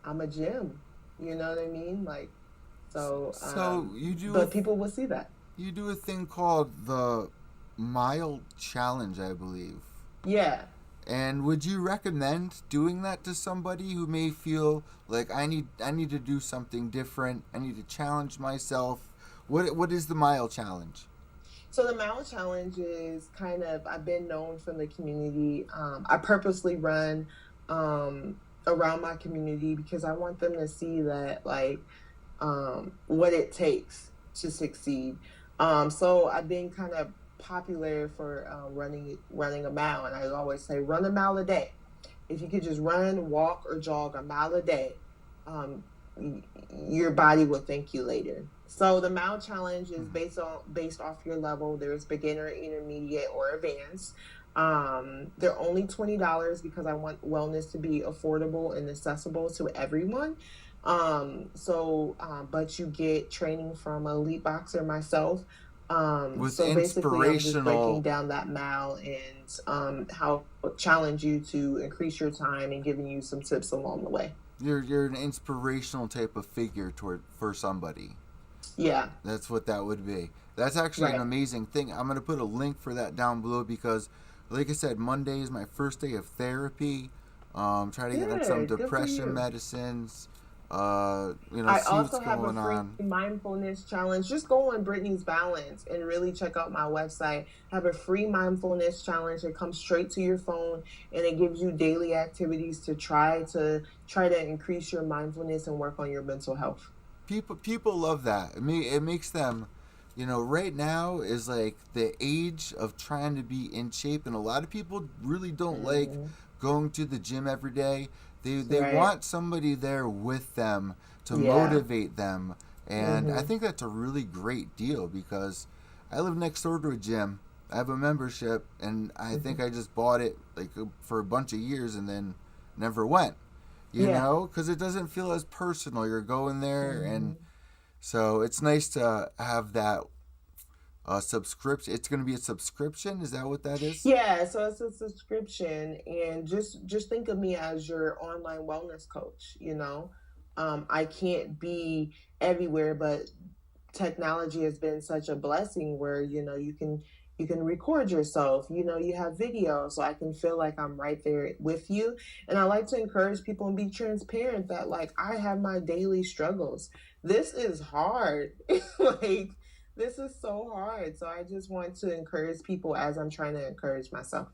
I'm a gem. You know what I mean? Like so so but people will see that. you do a thing called the mile challenge, I believe. Yeah. And would you recommend doing that to somebody who may feel like I need to do something different, I need to challenge myself? What is the mile challenge? So the mile challenge is kind of, I've been known from the community. I purposely run around my community because I want them to see that like what it takes to succeed. So I've been kind of popular for running a mile, and I always say run a mile a day. If you could just run, walk, or jog a mile a day, um, your body will thank you later. So the mile challenge is based off your level. There's beginner, intermediate, or advanced. They're only $20 because I want wellness to be affordable and accessible to everyone. But you get training from an elite boxer myself. With So basically, I'm just breaking inspirational, down that mile and how challenge you to increase your time and giving you some tips along the way. you're an inspirational type of figure toward for somebody. Yeah, That's what that would be. That's actually an right. amazing thing. I'm gonna put a link for that down below because, like I said, Monday is my first day of therapy. Try to get on some Good for depression you. medicines. I See what's also have a going free on. mindfulness challenge. Just go on Brittany's Balance and really check out my website. I have a free mindfulness challenge. It comes straight to your phone and it gives you daily activities to try to increase your mindfulness and work on your mental health. People love that. It makes them, right now is like the age of trying to be in shape, and a lot of people really don't like Hmm. going to the gym every day. They Right. want somebody there with them to Yeah. motivate them, and I Hmm. think that's a really great deal because I live next door to a gym. I have a membership, and I think Hmm. I just bought it like for a bunch of years and then never went. Yeah. Because it doesn't feel as personal. You're going there, and Hmm. so it's nice to have that subscription. It's going to be a subscription. Is that what that is? Yeah, so it's a subscription, and just think of me as your online wellness coach, you know. I can't be everywhere, but technology has been such a blessing where, you can record yourself, you have videos, so I can feel like I'm right there with you. And I like to encourage people and be transparent that like I have my daily struggles. This is hard. Like this is so hard. So I just want to encourage people as I'm trying to encourage myself.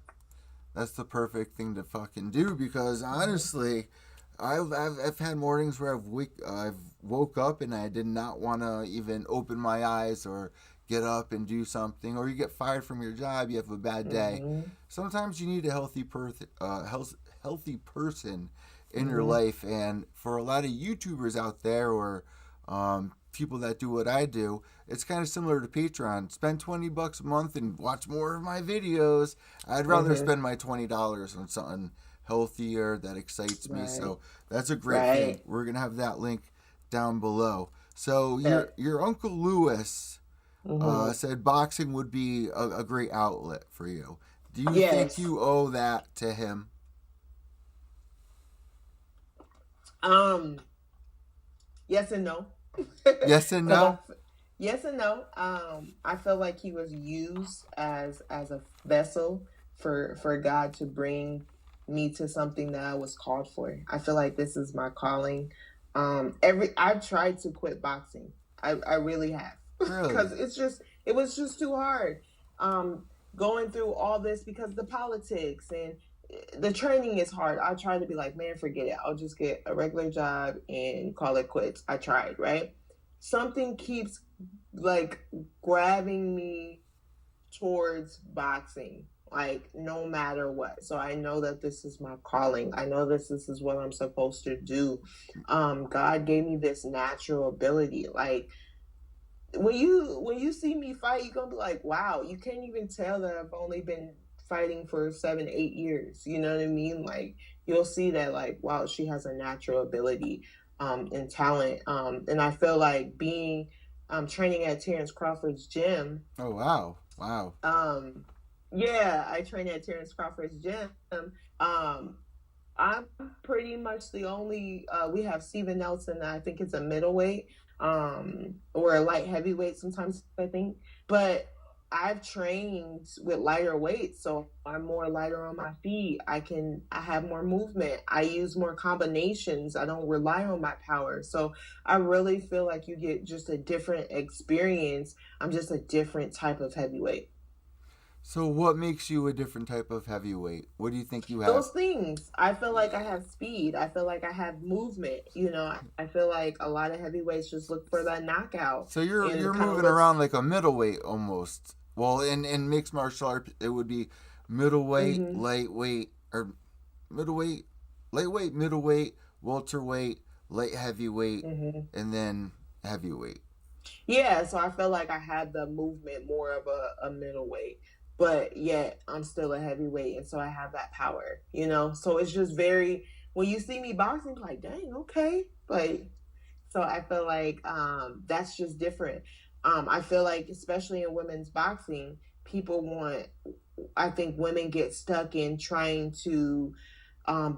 That's the perfect thing to fucking do because Hmm. honestly, I've had mornings where I've woke up and I did not want to even open my eyes or get up and do something, or you get fired from your job, you have a bad day. Hmm. Sometimes you need a healthy person in your Hmm. life, and for a lot of YouTubers out there or people that do what I do, it's kind of similar to Patreon. Spend $20 a month and watch more of my videos. I'd rather Hmm. spend my $20 on something healthier that excites me. Right. So that's a great thing. Right. We're gonna have that link down below. So Yeah. your uncle Lewis Hmm. said boxing would be a great outlet for you. Do you think Yes. you owe that to him? Um. Yes and no. Yes and Because no. yes and no. I feel like he was used as a vessel for God to bring me to something that I was called for. I feel like this is my calling. I've tried to quit boxing. I really have because Really? it was just too hard. Um, Going through all this because the politics and the training is hard. I try to be like, man, forget it. I'll just get a regular job and call it quits. I tried, right? Something keeps like grabbing me towards boxing, like no matter what. So I know that this is my calling. I know this is what I'm supposed to do. God gave me this natural ability. Like when you see me fight, you're gonna be like, wow, you can't even tell that I've only been fighting for 7, 8 years. You know what I mean? Like you'll see that like, wow, she has a natural ability and talent. And I feel like being training at Terrence Crawford's gym. Oh wow, wow. Um yeah, I train at Terrence Crawford's gym. Um I'm pretty much the only. We have Steven Nelson. I think it's a middleweight, or a light heavyweight. Sometimes I think, but I've trained with lighter weights, so I'm more lighter on my feet. I have more movement. I use more combinations. I don't rely on my power. So I really feel like you get just a different experience. I'm just a different type of heavyweight. So what makes you a different type of heavyweight? What do you think you have? Those things. I feel like I have speed. I feel like I have movement. I feel like a lot of heavyweights just look for that knockout So you're and you're kind of moving looks. around like a middleweight almost. Well, in mixed martial art, it would be middleweight, Hmm. lightweight, or middleweight, lightweight, middleweight, welterweight, light heavyweight, Hmm. and then heavyweight. Yeah, so I feel like I have the movement more of a middleweight, but yet I'm still a heavyweight, and so I have that power, you know? So it's just very, when you see me boxing, like, dang, okay. Like, so I feel like that's just different. I feel like, especially in women's boxing, people want, I think women get stuck in trying to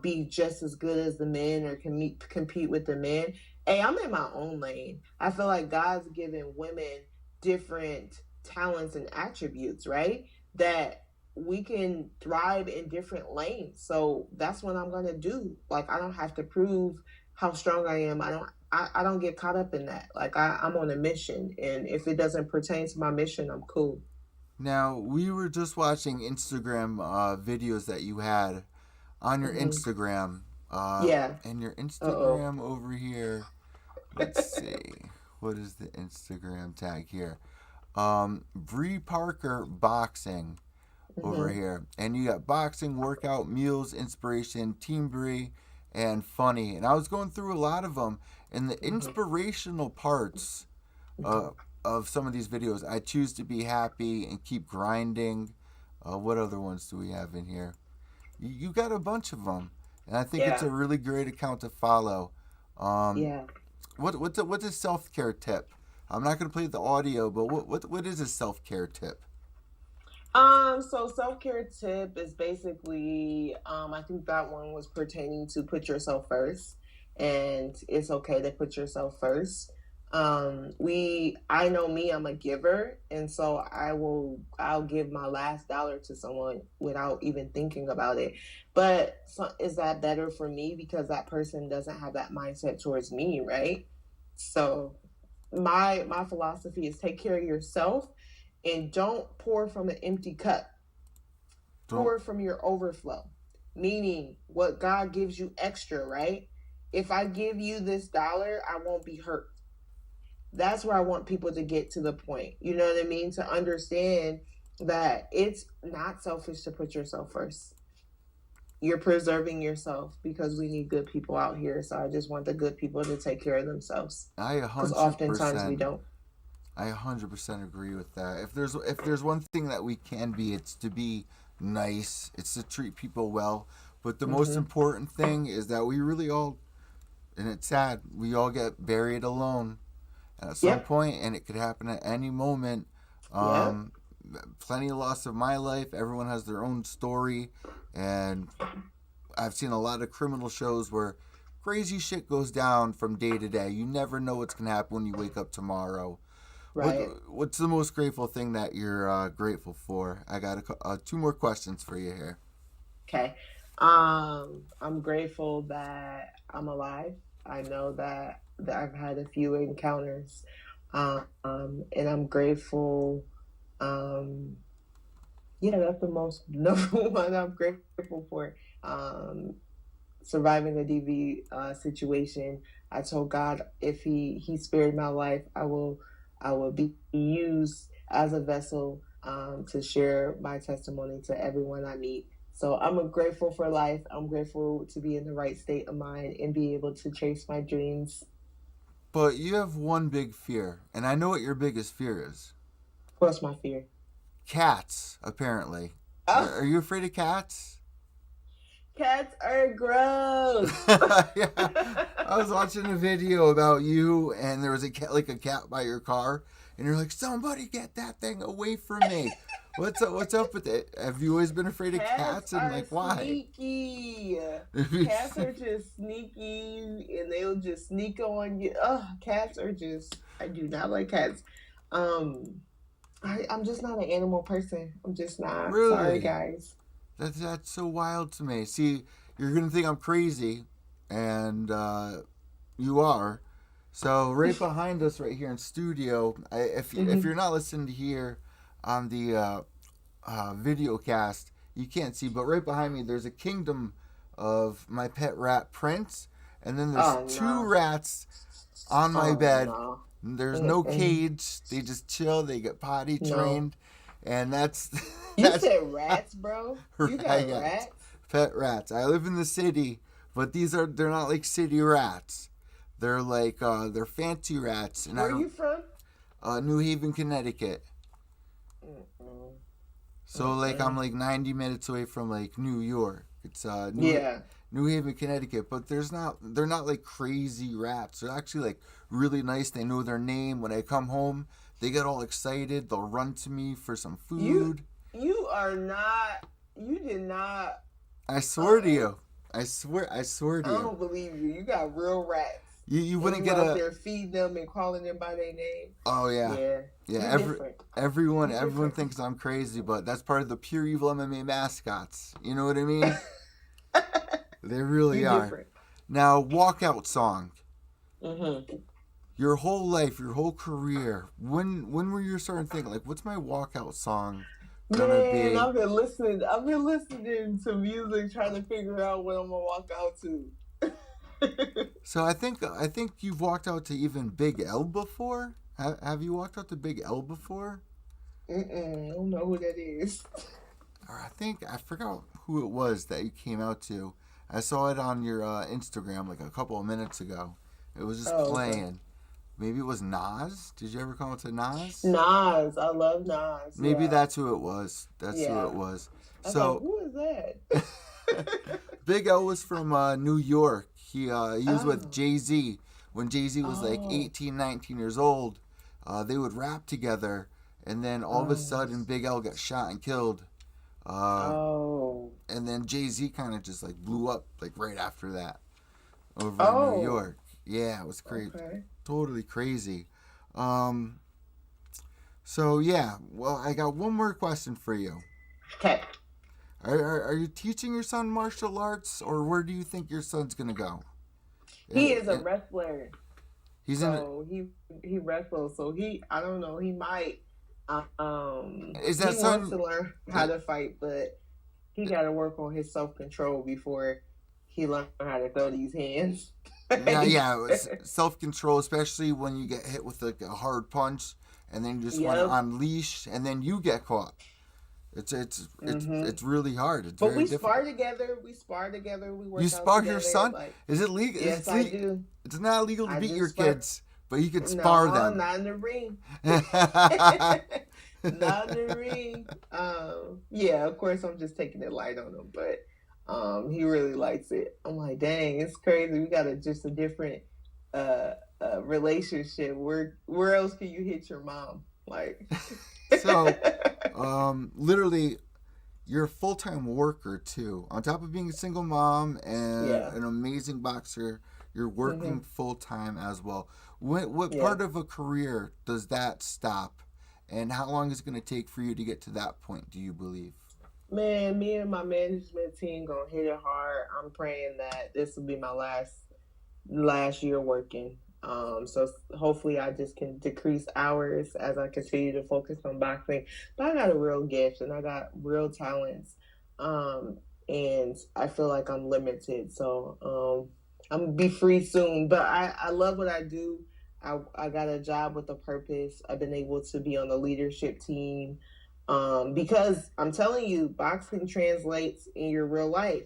be just as good as the men or compete with the men. Hey, I'm in my own lane. I feel like God's given women different talents and attributes, right? That we can thrive in different lanes. So that's what I'm gonna do. Like I don't have to prove how strong I am. I don't get caught up in that. Like I'm on a mission, and if it doesn't pertain to my mission, I'm cool. Now we were just watching Instagram videos that you had on your Hmm. Instagram, Yeah. and your Uh oh. Instagram over here. Let's see, what is the Instagram tag here? Bree Parker Boxing over Hmm. here, and you got boxing, workout, meals, inspiration, team Bree, and funny. And I was going through a lot of them, and the Hmm. inspirational parts uh, of some of these videos. I choose to be happy and keep grinding. What other ones do we have in here? You got a bunch of them, and I think it's Yeah. a really great account to follow. Um, Yeah. what's a self care tip? I'm not gonna play the audio, but what is a self care tip? So self-care tip is basically, I think that one was pertaining to put yourself first, and it's okay to put yourself first. I know me, I'm a giver, and so I'll give my last dollar to someone without even thinking about it. But so, is that better for me because that person doesn't have that mindset towards me, right? So my philosophy is take care of yourself and don't pour from an empty cup. Don't Pour from your overflow, meaning what God gives you extra, right? If I give you this dollar, I won't be hurt. That's where I want people to get to the point. You know what I mean? To understand that it's not selfish to put yourself first. You're preserving yourself because we need good people out here. So I just want the good people to take care of themselves I a because hundred oftentimes we percent don't. I 100% agree with that. If there's one thing that we can be, it's to be nice. It's to treat people well. But the most Hmm. important thing is that we really all, and it's sad, we all get buried alone at some Yep. point, and it could happen at any moment. Yep. Um, Plenty of loss of my life. Everyone has their own story, and I've seen a lot of criminal shows where crazy shit goes down from day to day. You never know what's gonna happen when you wake up tomorrow. What Right. what's the most grateful thing that you're grateful for? I got two more questions for you here. Okay. I'm grateful that I'm alive. I know that I've had a few encounters. And I'm grateful. Um, yeah, that's the most number one I'm grateful for. Um, Surviving the DV situation. I told God if He spared my life, I will be used as a vessel to share my testimony to everyone I meet. So I'm grateful for life. I'm grateful to be in the right state of mind and be able to chase my dreams. But you have one big fear, and I know what your biggest fear is. What's my fear? Cats, apparently. Oh, Are you afraid of cats? cats are gross. Yeah. I was watching a video about you, and there was a cat, like a cat by your car, and you're like, "Somebody get that thing away from me!" What's up with it? Have you always been afraid of Cats cats, and are like why? sneaky. Cats are just sneaky and they'll just sneak on you. Oh, cats are just, I do not like cats. Um, I'm just not an animal person. I'm just not. Sorry, Really? guys. That's so wild to me. See, you're gonna think I'm crazy, and you are. So right behind us, right here in studio, if Hmm. you're not listening to here on the video cast, you can't see, but right behind me, there's a kingdom of my pet rat Prince, and then there's Oh two no. rats on my Oh bed. no. There's no Mm-mm. cage. They just chill. They get potty No. trained, and that's You that's said rats, bro? You got rats, rats? pet rats. I live in the city, but they're not like city rats. They're like they're fancy rats, and Where I you from? New Haven, Connecticut. Mm-mm. So like I'm Mm-mm. like 90 minutes away from like New York. It's Yeah. New Haven, Connecticut, but they're not like crazy rats. They're actually like really nice. They know their name. When I come home, they get all excited. They'll run to me for some You food. you are not you did not I swear to uh-uh. you. I swear I to you. don't believe you. You got real rats. You And wouldn't you get out a there feeding them and calling them by their name. Oh yeah. Yeah. Yeah, You different. You everyone different. thinks I'm crazy, but that's part of the pure evil MMA mascots. You know what I mean? They really You are. different. Now, walkout song. Mm-hmm. Your whole life, your whole career. When were you starting to think like, what's my walkout song gonna Man, be? I've been listening to music trying to figure out what I'm gonna walk out to. So I think you've walked out to even Big L before. Have you walked out to Big L before? Mm-mm, I don't know who that is. Or I forgot who it was that you came out to. I saw it on your Instagram like a couple of minutes ago. It was just Oh, okay. playing. Maybe it was Nas. Did you ever come out to Nas? Nas. I love Nas. Maybe Yeah. that's who it was. That's who Yeah. it was. I was like, So who is that? Big L was from New York. He was with Oh. Jay Z when Jay Z was like Oh. 18, 19 years old. They would rap together, and then all of a Oh. sudden Big L got shot and killed. Uh, Oh. and then Jay Z kind of just like blew up like right after that over in New Oh. York. Yeah, it was crazy, Okay. totally crazy. Um, so yeah, well, I got one more question for you. Okay. Are you teaching your son martial arts, or where do you think your son's gonna go? He is a Uh, wrestler. He's in. So he wrestles. So he I don't know, he might Is that he wants son? to learn how to fight, but he gotta work on his self control before he learns how to throw these hands. Yeah, yeah. Self control, especially when you get hit with like a hard punch, and then you just want to Yep. unleash, and then you get caught. Hmm. It's really hard. It's But very we spar difficult. together. We spar together. We You work out spar your together. son? Like, Is it legal? yes, I do. It's not illegal to I beat do your spar. kids, but you can spar No, them. not in the ring. Not in the ring. Yeah, of course, I'm just taking it light on him, but he really likes it. I'm like, dang, it's crazy. We got just a different uh, relationship. Where else can you hit your mom? Like, So, literally, you're a full time worker too. On top of being a single mom and yeah, an amazing boxer, you're hmm, working full time as well. What yeah. part of a career does that stop? And how long is it going to take for you to get to that point, do you believe? Man, me and my management team gonna hit it hard. I'm praying that this will be my last year working. So hopefully I just can decrease hours as I continue to focus on boxing. But I got a real gift and I got real talents. Um, and I feel like I'm limited. So I'm gonna be free soon. But I love what I do. I got a job with a purpose. I've been able to be on the leadership team. Because I'm telling you, boxing translates in your real life.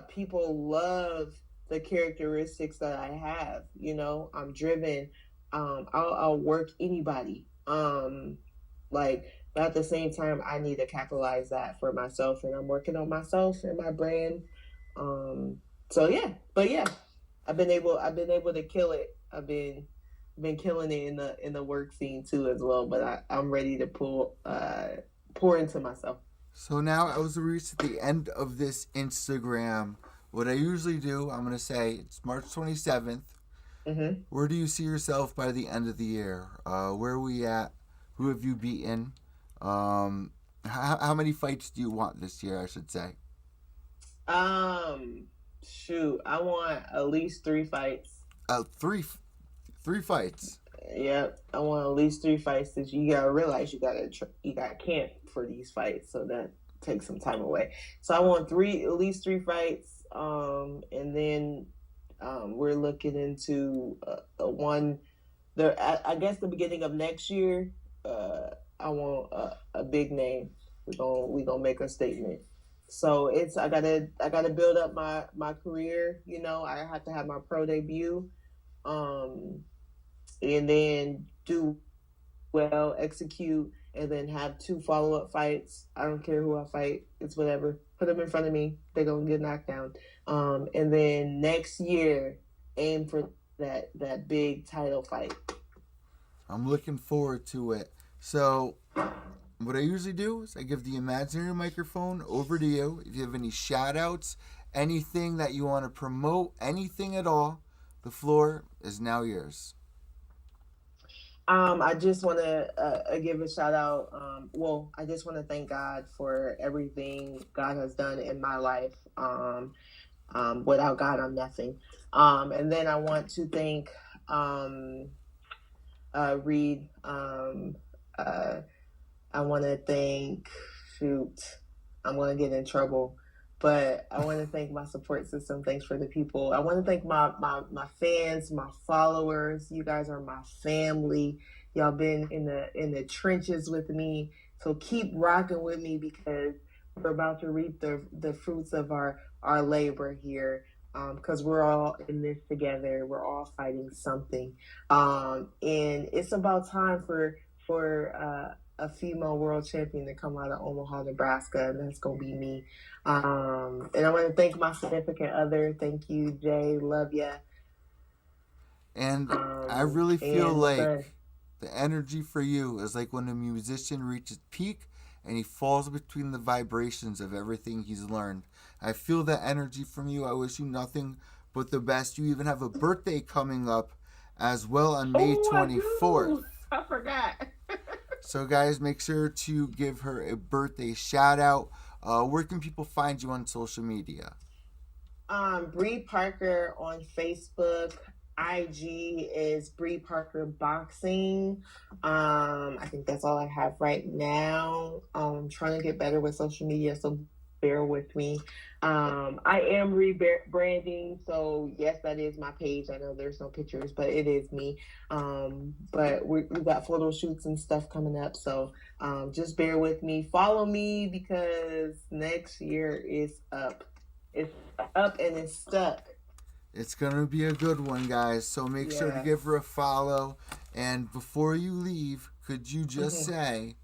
People love the characteristics that I have. You know, I'm driven. I'll work anybody. Like, but at the same time, I need to capitalize that for myself, and I'm working on myself and my brand. Um, so yeah, but yeah, I've been able to kill it. Been killing it in the work scene too as well. But I'm ready to pour into myself. So now I was reached at the end of this Instagram. What I usually do, I'm going to say it's March 27th. Mm-hmm. Where do you see yourself by the end of the year? Where are we at Who have you beaten? How many fights do you want this year, I should say? Um, Shoot, I want at least 3 fights. Three, three fights. Yep, I want at least 3 fights. Cause you gotta realize you got camp for these fights, so that takes some time away. So I want at least 3 fights. And then we're looking into a one. I guess the beginning of next year. I want a big name. We gonna make a statement. So I gotta build up my career. You know, I have to have my pro debut. Um, and then do well, execute, and then have 2 follow up fights. I don't care who I fight; it's whatever. Put them in front of me; they're gonna get knocked down. And then next year, aim for that big title fight. I'm looking forward to it. So, what I usually do is I give the imaginary microphone over to you. If you have any shout outs, anything that you want to promote, anything at all, the floor is now yours. I just want to give a shout out. Well, I just want to thank God for everything God has done in my life. Without God, I'm nothing. And then I want to thank um, Reed. Uh, I want to thank, shoot, I'm going to get in trouble. But I want to thank my support system. Thanks for the people. I want to thank my fans, my followers. You guys are my family. Y'all been in the trenches with me. So keep rocking with me because we're about to reap the fruits of our labor here. Because we're all in this together. We're all fighting something. And it's about time for a female world champion to come out of Omaha, Nebraska, and that's gonna be me. And I want to thank my significant other. Thank you, Jay. Love ya. And I really feel And my son. like the energy for you is like when a musician reaches peak and he falls between the vibrations of everything he's learned. I feel that energy from you. I wish you nothing but the best. You even have a birthday coming up as well on May Oh, I 24th. do. I forgot. So, guys, make sure to give her a birthday shout out. Where can people find you on social media? Bree Parker on Facebook. IG is Bree Parker Boxing. I think that's all I have right now. I'm trying to get better with social media, so bear with me. I am rebranding, so yes, that is my page. I know there's no pictures, but it is me. But we've got photo shoots and stuff coming up, so just bear with me. Follow me because next year is up. It's up and it's stuck. It's going to be a good one, guys. So make sure to Yeah. give her a follow. And before you leave, could you just Mhm. say,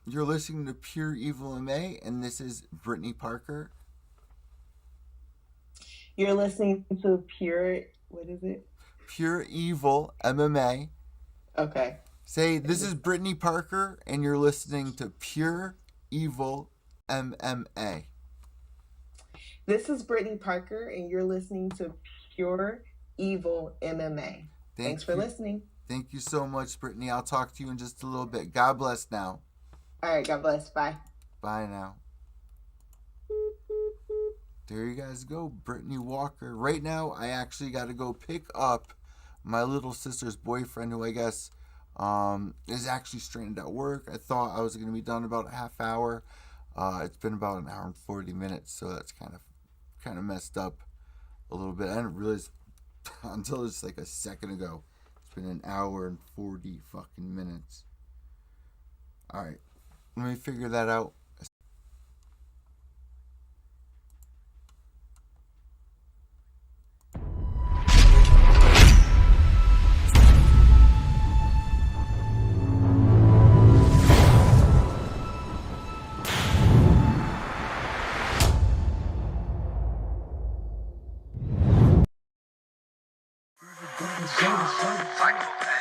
you're listening to Pure Evil MA, and this is Brittany Parker. You're listening to Pure. What is it? Pure Evil MMA. Okay. Say, this is Brittany Parker, and you're listening to Pure Evil MMA. This is Brittany Parker, and you're listening to Pure Evil MMA. Thanks for listening. Thank you so much, Brittany. I'll talk to you in just a little bit. God bless now. All right. God bless. Bye. Bye now. There you guys go, Brittany Walker. Right now, I actually got to go pick up my little sister's boyfriend, who I guess is actually stranded at work. I thought I was going to be done about a half hour. It's been about an hour and 40 minutes, so that's kind of messed up a little bit. I didn't realize until just like a second ago. It's been an hour and 40 fucking minutes. All right, let me figure that out. Psychopath.